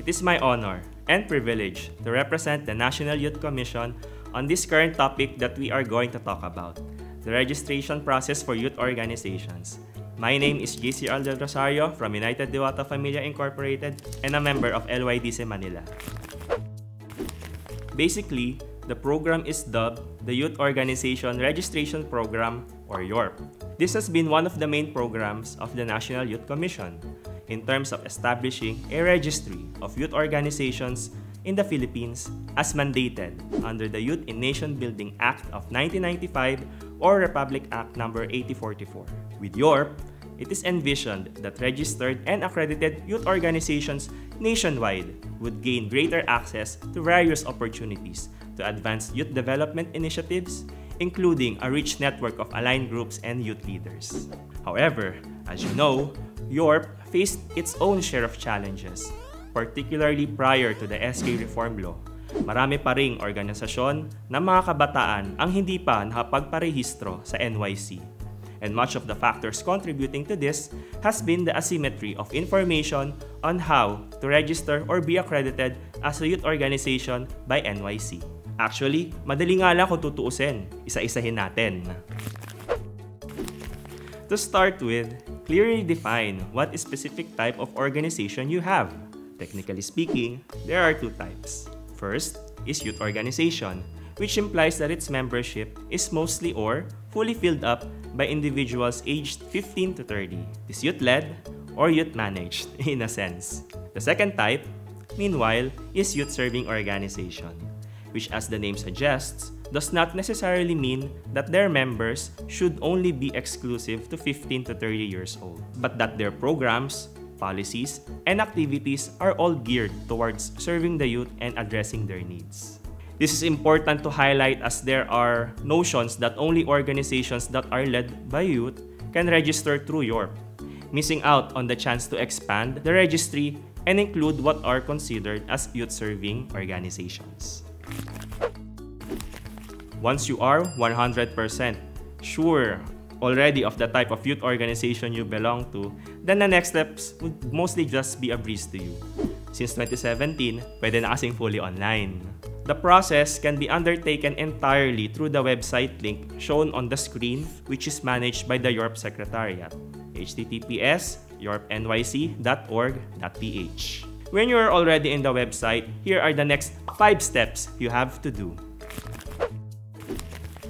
It is my honor and privilege to represent the National Youth Commission on this current topic that we are going to talk about, the registration process for youth organizations. My name is JC Del Rosario from United Diwata Familia Incorporated and a member of LYDC Manila. Basically, the program is dubbed the Youth Organization Registration Program or YORP. This has been one of the main programs of the National Youth Commission in terms of establishing a registry of youth organizations in the Philippines as mandated under the Youth in Nation Building Act of 1995 or Republic Act No. 8044. With YORP, it is envisioned that registered and accredited youth organizations nationwide would gain greater access to various opportunities to advance youth development initiatives, including a rich network of aligned groups and youth leaders. However, as you know, YORP faced its own share of challenges, particularly prior to the SK Reform Law. Marami pa ring organisasyon ng mga kabataan ang hindi pa nakapagparehistro sa NYC. And much of the factors contributing to this has been the asymmetry of information on how to register or be accredited as a youth organization by NYC. Actually, madali nga lang kung tutuusin, isa-isahin natin. To start with, clearly define what specific type of organization you have. Technically speaking, there are two types. First is youth organization, which implies that its membership is mostly or fully filled up by individuals aged 15 to 30. It is youth-led or youth-managed in a sense. The second type, meanwhile, is youth-serving organization, which, as the name suggests, does not necessarily mean that their members should only be exclusive to 15 to 30 years old, but that their programs, policies, and activities are all geared towards serving the youth and addressing their needs. This is important to highlight as there are notions that only organizations that are led by youth can register through YORP, missing out on the chance to expand the registry and include what are considered as youth-serving organizations. Once you are 100% sure already of the type of youth organization you belong to, then the next steps would mostly just be a breeze to you. Since 2017, pwede na kasing fully online. The process can be undertaken entirely through the website link shown on the screen, which is managed by the YORP Secretariat, https:yorpnyc.org.ph. When you are already in the website, here are the next 5 steps you have to do.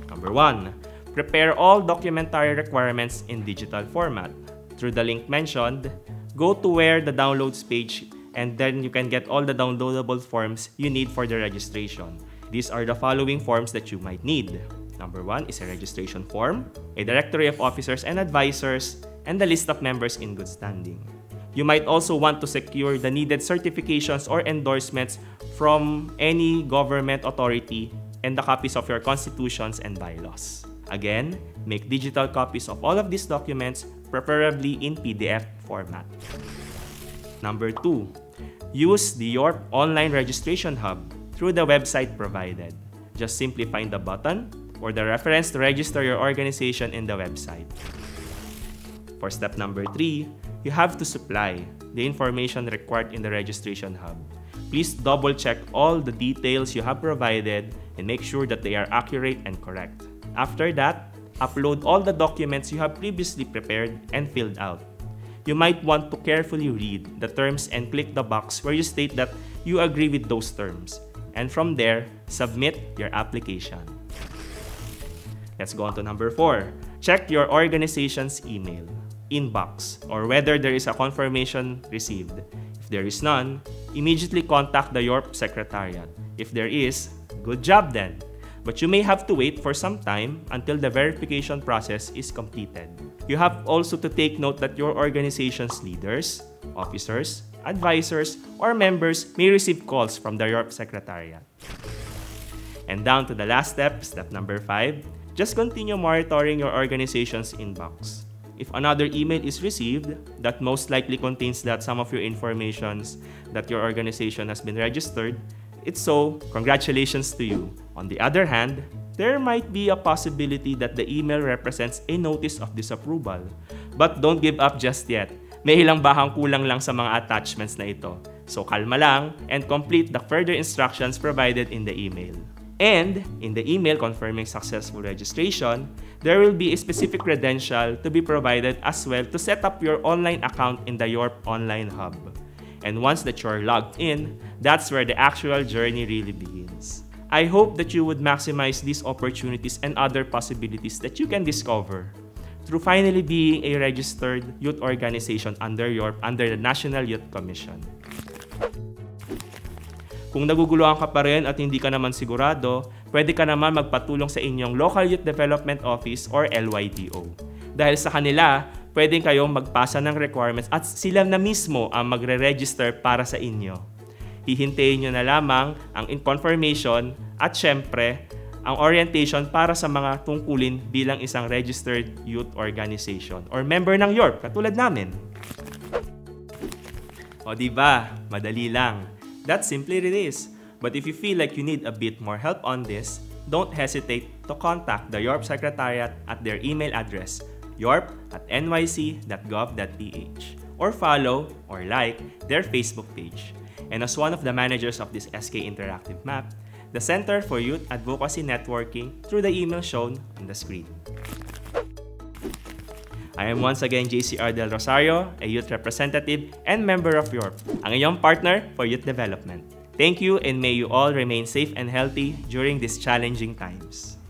Number 1. Prepare all documentary requirements in digital format. Through the link mentioned, go to where the downloads page and then you can get all the downloadable forms you need for the registration. These are the following forms that you might need. Number 1 is a registration form, a directory of officers and advisors, and the list of members in good standing. You might also want to secure the needed certifications or endorsements from any government authority and the copies of your constitutions and bylaws. Again, make digital copies of all of these documents, preferably in PDF format. Number 2, use the YORP Online Registration Hub through the website provided. Just simply find the button or the reference to register your organization in the website. For step number 3, you have to supply the information required in the registration hub. Please double-check all the details you have provided and make sure that they are accurate and correct. After that, upload all the documents you have previously prepared and filled out. You might want to carefully read the terms and click the box where you state that you agree with those terms. And from there, submit your application. Let's go on to number 4. Check your organization's email, inbox, or whether there is a confirmation received. If there is none, immediately contact the YORP Secretariat. If there is, good job then. But you may have to wait for some time until the verification process is completed. You have also to take note that your organization's leaders, officers, advisors, or members may receive calls from the YORP Secretariat. And down to the last step, step number 5, just continue monitoring your organization's inbox. If another email is received that most likely contains that some of your informations that your organization has been registered, it's so, congratulations to you. On the other hand, there might be a possibility that the email represents a notice of disapproval. But don't give up just yet. May ilang bahang kulang lang sa mga attachments na ito. So kalma lang and complete the further instructions provided in the email. And in the email confirming successful registration, there will be a specific credential to be provided as well to set up your online account in the Yorp Online Hub. And once that you're logged in, that's where the actual journey really begins. I hope that you would maximize these opportunities and other possibilities that you can discover through finally being a registered youth organization under Yorp under the National Youth Commission. Kung naguguluhan ka pa rin at hindi ka naman sigurado, pwede ka naman magpatulong sa inyong Local Youth Development Office or LYDO. Dahil sa kanila, pwede kayong magpasa ng requirements at sila na mismo ang magre-register para sa inyo. Hihintayin nyo na lamang ang confirmation at syempre, ang orientation para sa mga tungkulin bilang isang registered youth organization or member ng Yorp, katulad namin. O diba, madali lang. That's simply it is. But if you feel like you need a bit more help on this, don't hesitate to contact the Yorp Secretariat at their email address, yorp@nyc.gov.ph, or follow or like their Facebook page. And as one of the managers of this SK Interactive Map, the Center for Youth Advocacy Networking through the email shown on the screen. I am once again JCR Del Rosario, a youth representative and member of Yorp, ang iyong partner for youth development. Thank you and may you all remain safe and healthy during these challenging times.